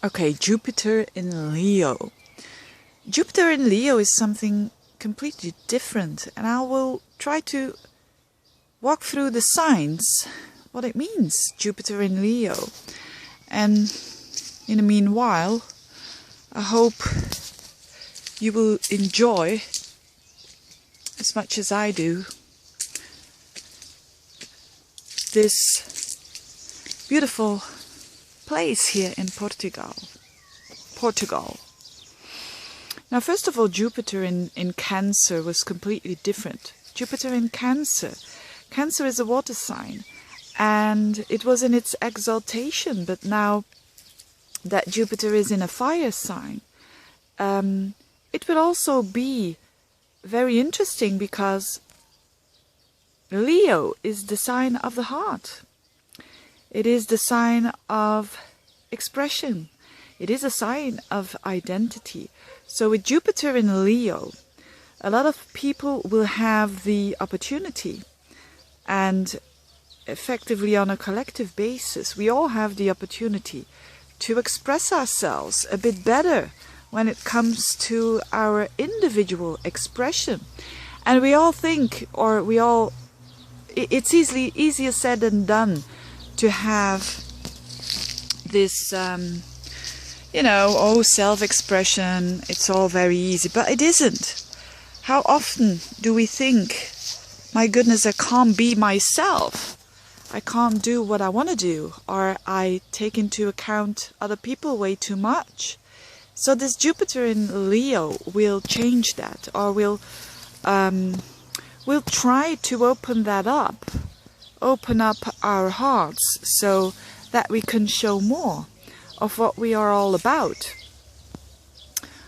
Okay, Jupiter in Leo. Jupiter in Leo is something completely different, and I will try to walk through the signs, what it means, Jupiter in Leo. And in the meanwhile, I hope you will enjoy, as much as I do, this beautiful place here in Portugal. Now, first of all, Jupiter in Cancer was completely different. Jupiter in Cancer. Cancer is a water sign, and it was in its exaltation, but now that Jupiter is in a fire sign, it will also be very interesting because Leo is the sign of the heart. It is the sign of expression. It is a sign of identity. So with Jupiter in Leo, a lot of people will have the opportunity, and effectively on a collective basis, we all have the opportunity to express ourselves a bit better when it comes to our individual expression. And we all think, or it's easier said than done to have this, self-expression, it's all very easy, but it isn't. How often do we think, my goodness, I can't be myself, I can't do what I want to do, or I take into account other people way too much. So this Jupiter in Leo will change that, or will try to open that up, open up our hearts so that we can show more of what we are all about.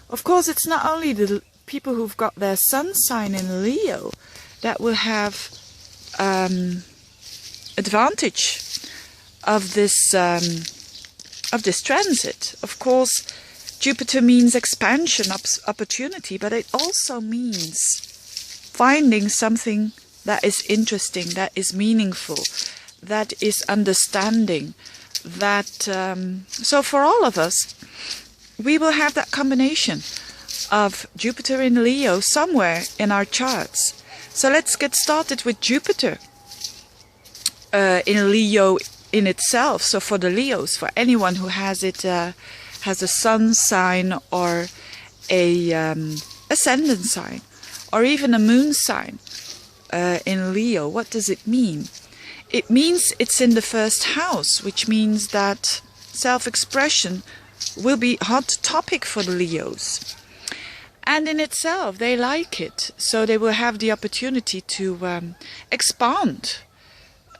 Of course, it's not only the people who've got their sun sign in Leo that will have advantage of this transit. Of course, Jupiter means expansion, opportunity, but it also means finding something that is interesting, that is meaningful, that is understanding, that so for all of us, we will have that combination of Jupiter in Leo somewhere in our charts. So let's get started with Jupiter in Leo in itself. So for the Leos, for anyone who has it, has a sun sign or a ascendant sign, or even a moon sign in Leo, what does it mean? It means it's in the first house, which means that self-expression will be a hot topic for the Leos. And in itself, they like it. So they will have the opportunity to expand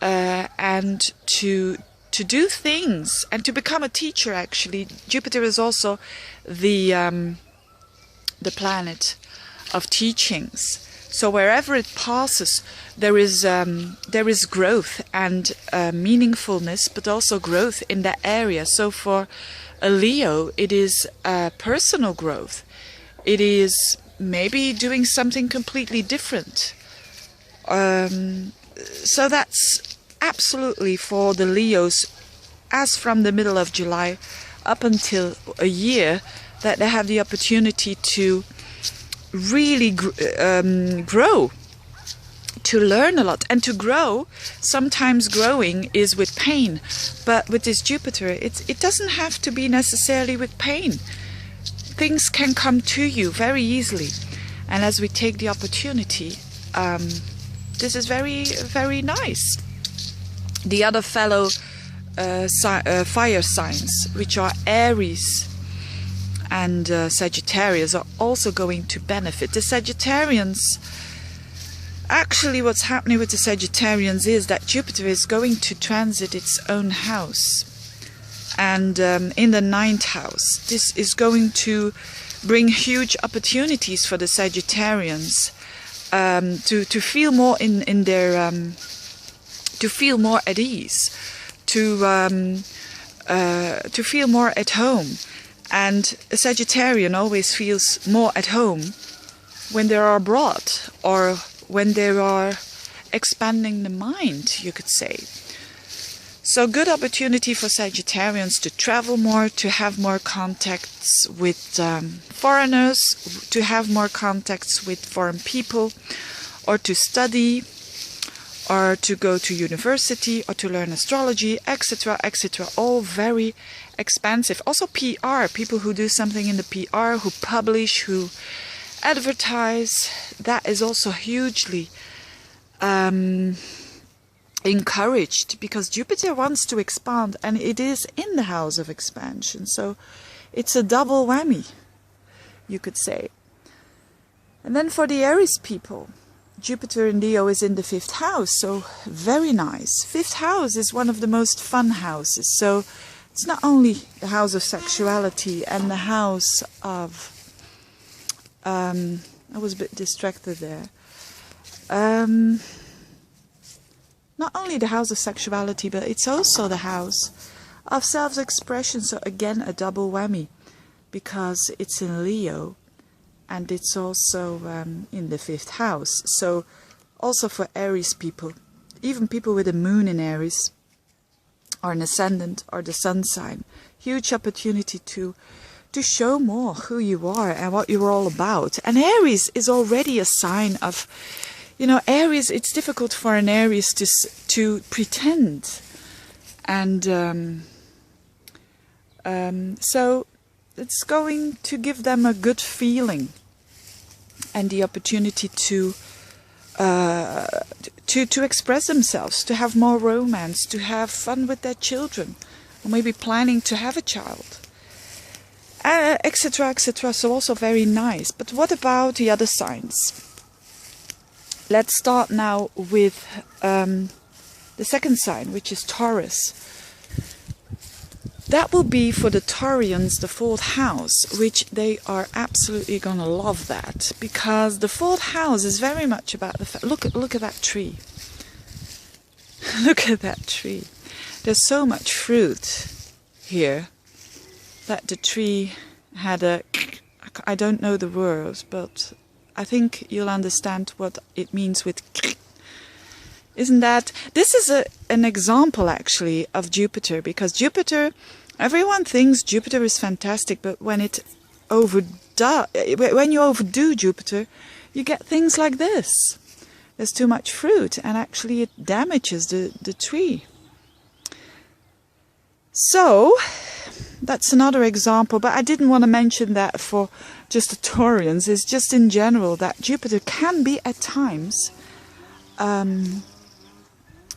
and to do things and to become a teacher, actually. Jupiter is also the planet of teachings. So wherever it passes, there is growth and meaningfulness, but also growth in that area. So for a Leo, it is personal growth. It is maybe doing something completely different. So that's absolutely for the Leos, as from the middle of July up until a year, that they have the opportunity to really grow, to learn a lot and to grow. Sometimes growing is with pain, but with this Jupiter, it doesn't have to be necessarily with pain. Things can come to you very easily, and as we take the opportunity, this is very, very nice. The other fellow fire signs, which are Aries and Sagittarius, are also going to benefit. The Sagittarians, actually what's happening with the Sagittarians is that Jupiter is going to transit its own house, and in the 9th house. This is going to bring huge opportunities for the Sagittarians to feel more in their to feel more at ease, to feel more at home. And a Sagittarian always feels more at home when they are abroad, or when they are expanding the mind, you could say. So good opportunity for Sagittarians to travel more, to have more contacts with foreigners, to have more contacts with foreign people, or to study, or to go to university, or to learn astrology, etc., etc. All very expensive. Also PR, people who do something in the PR, who publish, who advertise, that is also hugely encouraged, because Jupiter wants to expand, and it is in the house of expansion. So it's a double whammy, you could say. And then for the Aries people, Jupiter in Leo is in the 5th house, so very nice. 5th house is one of the most fun houses. So it's not only the house of sexuality and the house of... I was a bit distracted there. Not only the house of sexuality, but it's also the house of self-expression. So again, a double whammy, because it's in Leo. And it's also in the 5th house. So also for Aries people, even people with a moon in Aries, or an ascendant, or the sun sign, huge opportunity to show more who you are and what you're all about. And Aries is already a sign of, you know, Aries, it's difficult for an Aries to pretend. And so it's going to give them a good feeling and the opportunity to express themselves, to have more romance, to have fun with their children, or maybe planning to have a child, etc., etc. So also very nice. But what about the other signs? Let's start now with the second sign, which is Taurus. That will be for the Taurians the 4th house, which they are absolutely going to love that, because the 4th house is very much about the look at that tree. Look at that tree. There's so much fruit here that the tree had a, I don't know the words, but I think you'll understand what it means with. Isn't that? This is an example actually of Jupiter, because Jupiter, everyone thinks Jupiter is fantastic, but when you overdo Jupiter, you get things like this. There's too much fruit, and actually it damages the tree. So that's another example, but I didn't want to mention that for just the Taurians. It's just in general that Jupiter can be at times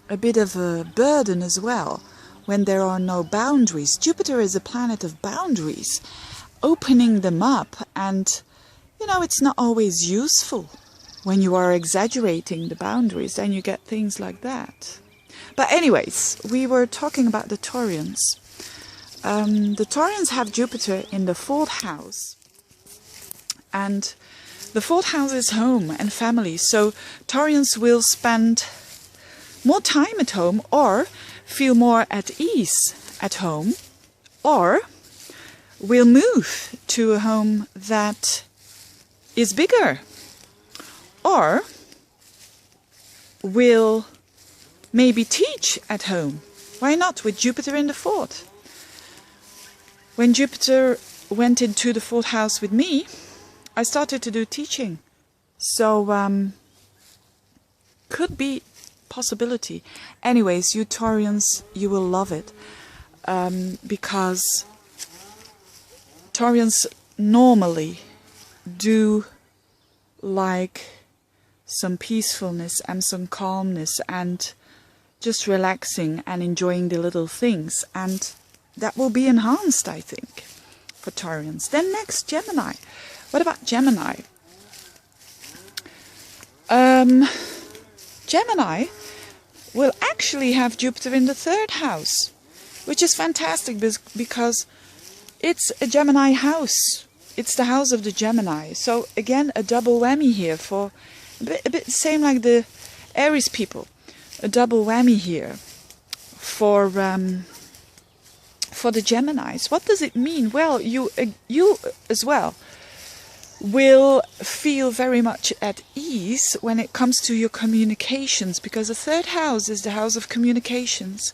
a bit of a burden as well when there are no boundaries. Jupiter is a planet of boundaries, opening them up, and you know, it's not always useful when you are exaggerating the boundaries, then you get things like that. But anyways, we were talking about the Taurians. The Taurians have Jupiter in the 4th house, and the 4th house is home and family. So Taurians will spend more time at home, or feel more at ease at home, or will move to a home that is bigger, or will maybe teach at home. Why not, with Jupiter in the 4th? When Jupiter went into the 4th house with me, I started to do teaching. So could be possibility. Anyways, you Taurians, you will love it, because Taurians normally do like some peacefulness and some calmness and just relaxing and enjoying the little things, and that will be enhanced, I think, for Taurians. Then next, Gemini. What about Gemini? Gemini will actually have Jupiter in the 3rd house, which is fantastic because it's a Gemini house. It's the house of the Gemini. So again, a double whammy here for a bit same like the Aries people. A double whammy here for the Geminis. What does it mean? Well, you as well will feel very much at ease when it comes to your communications, because the 3rd house is the house of communications,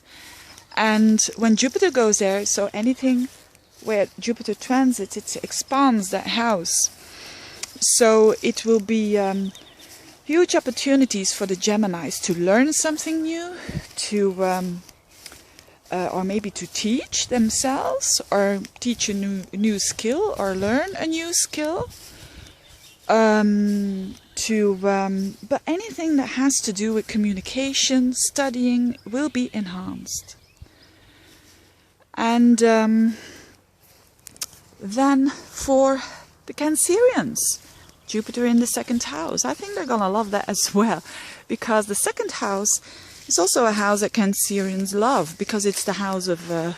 And when Jupiter goes there, so anything where Jupiter transits, it expands that house. So it will be huge opportunities for the Geminis to learn something new, to or maybe to teach themselves, or teach a new skill, or learn a new skill. But anything that has to do with communication, studying, will be enhanced. And then for the Cancerians, Jupiter in the second house. I think they're going to love that as well, because the second house is also a house that Cancerians love, because it's the house of the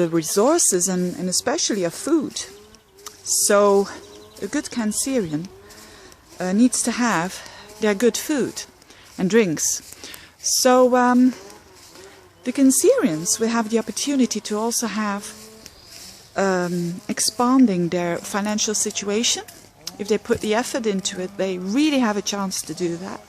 resources and especially of food. So a good Cancerian needs to have their good food and drinks. So the Cancerians will have the opportunity to also have expanding their financial situation. If they put the effort into it, they really have a chance to do that.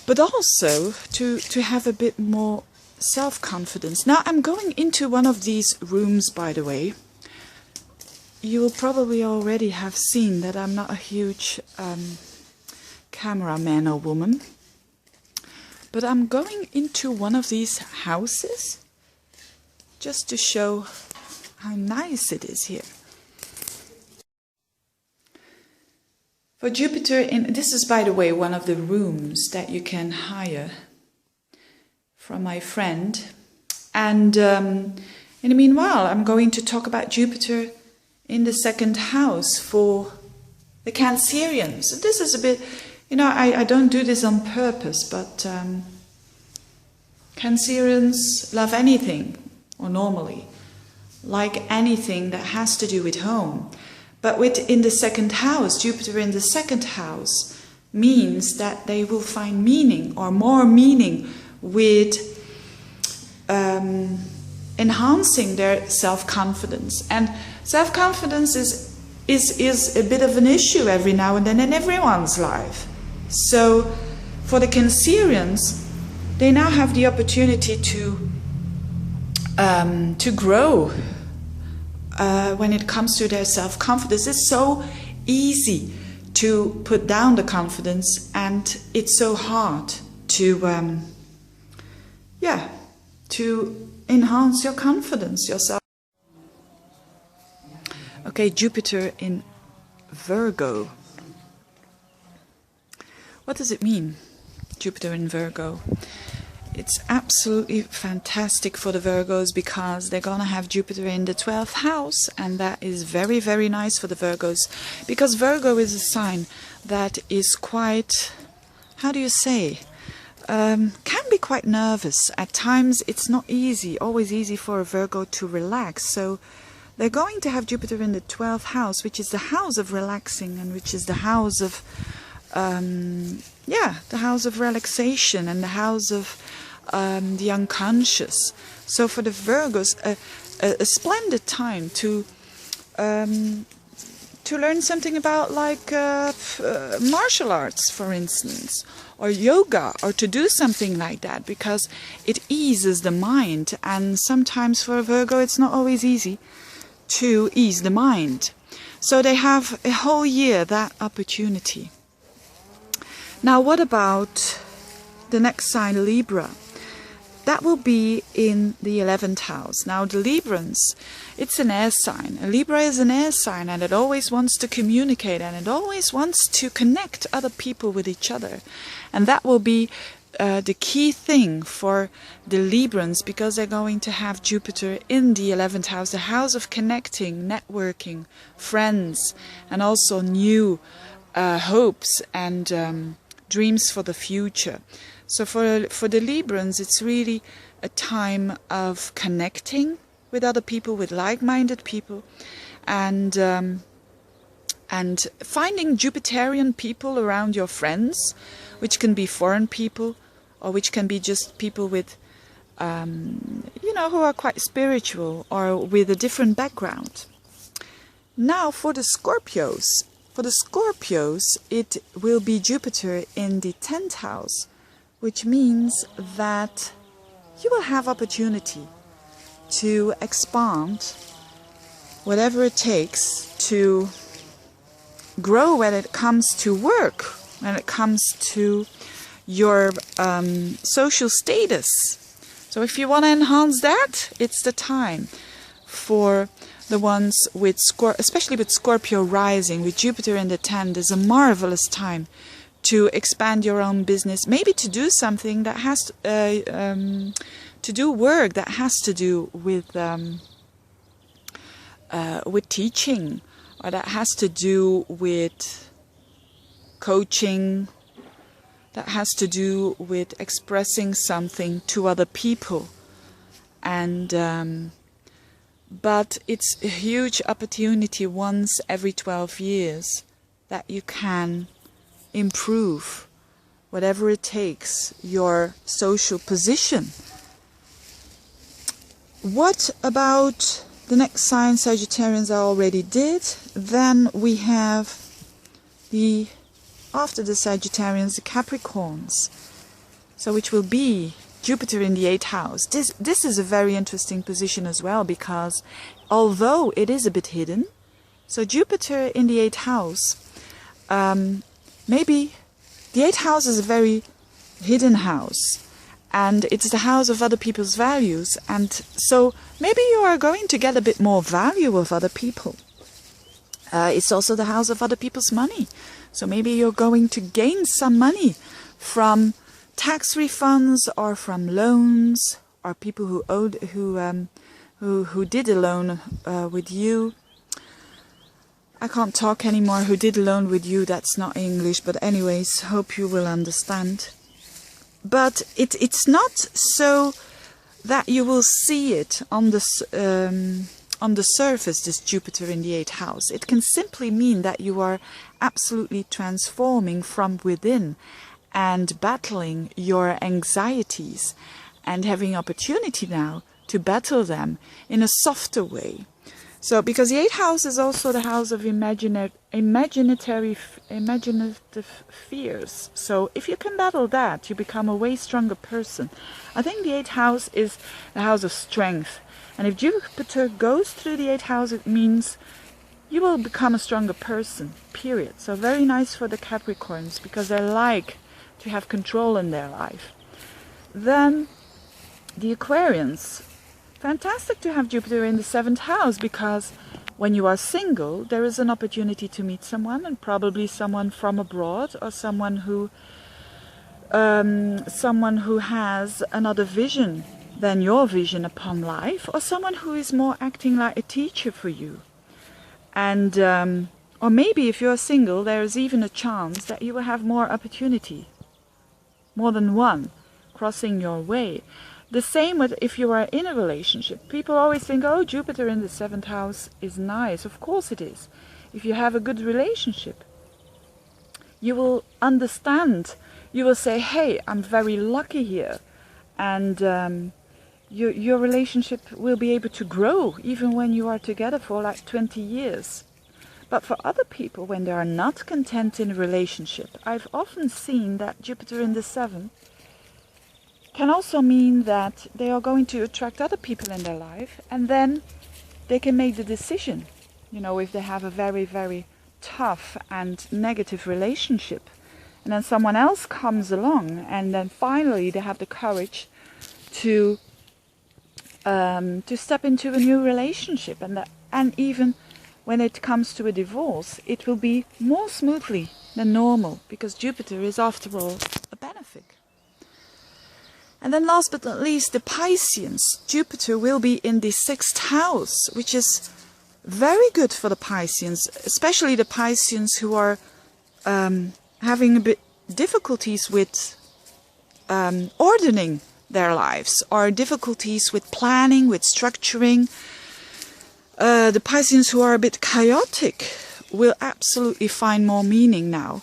But also to have a bit more self-confidence. Now, I'm going into one of these rooms, by the way. You will probably already have seen that I'm not a huge cameraman or woman. But I'm going into one of these houses just to show how nice it is here. For Jupiter, this is, by the way, one of the rooms that you can hire from my friend. And in the meanwhile, I'm going to talk about Jupiter in the second house for the Cancerians. This is a bit, I don't do this on purpose, but Cancerians love anything, or normally like anything that has to do with home. But in the second house, Jupiter in the second house means that they will find meaning, or more meaning, with enhancing their self-confidence. And self-confidence is a bit of an issue every now and then in everyone's life. So for the Cancerians, they now have the opportunity to grow when it comes to their self-confidence. It's so easy to put down the confidence, and it's so hard to enhance your confidence, yourself. Okay, Jupiter in Virgo. What does it mean, Jupiter in Virgo? It's absolutely fantastic for the Virgos, because they're going to have Jupiter in the 12th house, and that is very, very nice for the Virgos, because Virgo is a sign that is quite, how do you say, can be quite nervous. At times it's not always easy for a Virgo to relax. So they're going to have Jupiter in the 12th house, which is the house of relaxing, and which is the house of the house of relaxation, and the house of the unconscious. So for the Virgos, a splendid time to learn something about, like martial arts, for instance, or yoga, or to do something like that, because it eases the mind. And sometimes for a Virgo it's not always easy to ease the mind. So they have a whole year that opportunity. Now, what about the next sign, Libra? That will be in the 11th house. Now, the Librans, it's an air sign. A Libra is an air sign, and it always wants to communicate, and it always wants to connect other people with each other. And that will be the key thing for the Librans, because they're going to have Jupiter in the 11th house, the house of connecting, networking, friends, and also new hopes and dreams for the future. So for the Librans, it's really a time of connecting with other people, with like-minded people, and finding Jupiterian people around your friends, which can be foreign people, or which can be just people with, who are quite spiritual, or with a different background. Now for the Scorpios. For the Scorpios, it will be Jupiter in the 10th house, which means that you will have opportunity to expand whatever it takes to grow when it comes to work, when it comes to your social status. So if you want to enhance that, it's the time. For the ones with especially with Scorpio rising, with Jupiter in the 10th, is a marvelous time to expand your own business, maybe to do something that has to do work that has to do with teaching, or that has to do with coaching, that has to do with expressing something to other people. And but it's a huge opportunity once every 12 years that you can improve whatever it takes, your social position. What about the next sign? Sagittarians I already did. Then we have after the Sagittarians, the Capricorns. So which will be Jupiter in the 8th house. This is a very interesting position as well, because although it is a bit hidden, so Jupiter in the 8th house, maybe the 8th house is a very hidden house, and it's the house of other people's values, and so maybe you are going to get a bit more value of other people. It's also the house of other people's money, so maybe you're going to gain some money from tax refunds or from loans, or people who owed, who did a loan with you. I can't talk anymore. Who did a loan with you? That's not English, but anyways, hope you will understand. But it's not so that you will see it on the surface, this Jupiter in the 8th house. It can simply mean that you are absolutely transforming from within and battling your anxieties and having opportunity now to battle them in a softer way. So, because the 8th house is also the house of imaginative fears. So, if you can battle that, you become a way stronger person. I think the 8th house is the house of strength. And if Jupiter goes through the 8th house, it means you will become a stronger person, period. So, very nice for the Capricorns, because they like to have control in their life. Then the Aquarians, fantastic to have Jupiter in the 7th house, because when you are single, there is an opportunity to meet someone, and probably someone from abroad, or someone who has another vision than your vision upon life, or someone who is more acting like a teacher for you. And or maybe if you're single, there is even a chance that you will have more opportunity, more than one, crossing your way. The same with if you are in a relationship. People always think, oh, Jupiter in the 7th house is nice. Of course it is. If you have a good relationship, you will understand. You will say, hey, I'm very lucky here. And your relationship will be able to grow even when you are together for like 20 years. But for other people, when they are not content in a relationship, I've often seen that Jupiter in the 7th can also mean that they are going to attract other people in their life, and then they can make the decision, you know, if they have a very, very tough and negative relationship, and then someone else comes along, and then finally they have the courage to step into a new relationship, and even when it comes to a divorce, it will be more smoothly than normal, because Jupiter is, after all, a benefic. And then last but not least, the Pisceans. Jupiter will be in the 6th house, which is very good for the Pisceans, especially the Pisceans who are having a bit difficulties with ordering their lives, or difficulties with planning, with structuring. The Pisceans who are a bit chaotic will absolutely find more meaning now,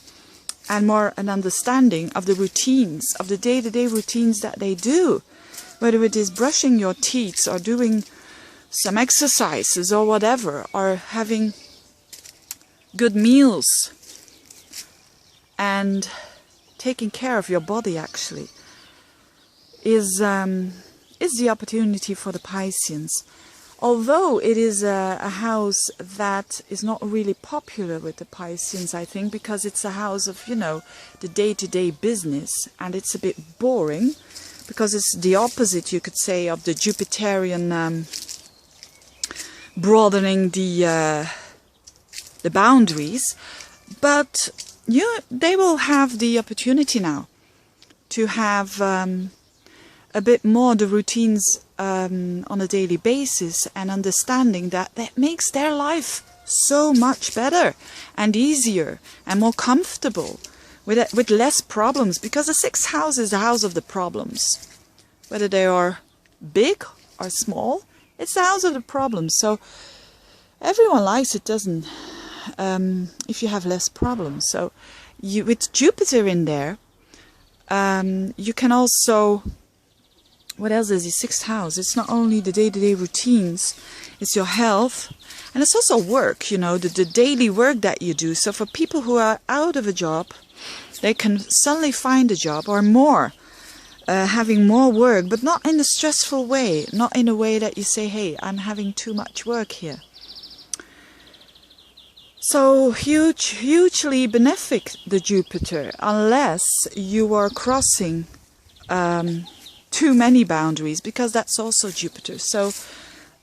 and more an understanding of the routines, of the day-to-day routines that they do, whether it is brushing your teeth or doing some exercises or whatever, or having good meals and taking care of your body, actually, is is the opportunity for the Pisceans. Although it is a house that is not really popular with the Pisceans, I think, because it's a house of, you know, the day-to-day business, and it's a bit boring, because it's the opposite, you could say, of the Jupiterian broadening the boundaries. But they will have the opportunity now to have a bit more the routines on a daily basis, and understanding that makes their life so much better and easier and more comfortable with less problems, because the 6th house is the house of the problems, whether they are big or small. It's the house of the problems, so everyone likes it, doesn't if you have less problems. So with Jupiter in there, you can also, what else is the 6th house? It's not only the day-to-day routines, it's your health, and it's also work, you know, the daily work that you do. So for people who are out of a job, they can suddenly find a job, or more, having more work, but not in a stressful way, not in a way that you say, hey, I'm having too much work here. So hugely benefic, the Jupiter, unless you are crossing too many boundaries, because that's also Jupiter. So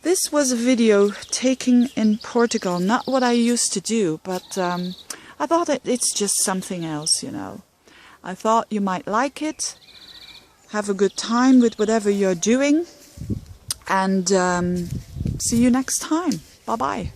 this was a video taken in Portugal, not what I used to do, but I thought it's just something else, you know. I thought you might like it, have a good time with whatever you're doing, and see you next time. Bye-bye.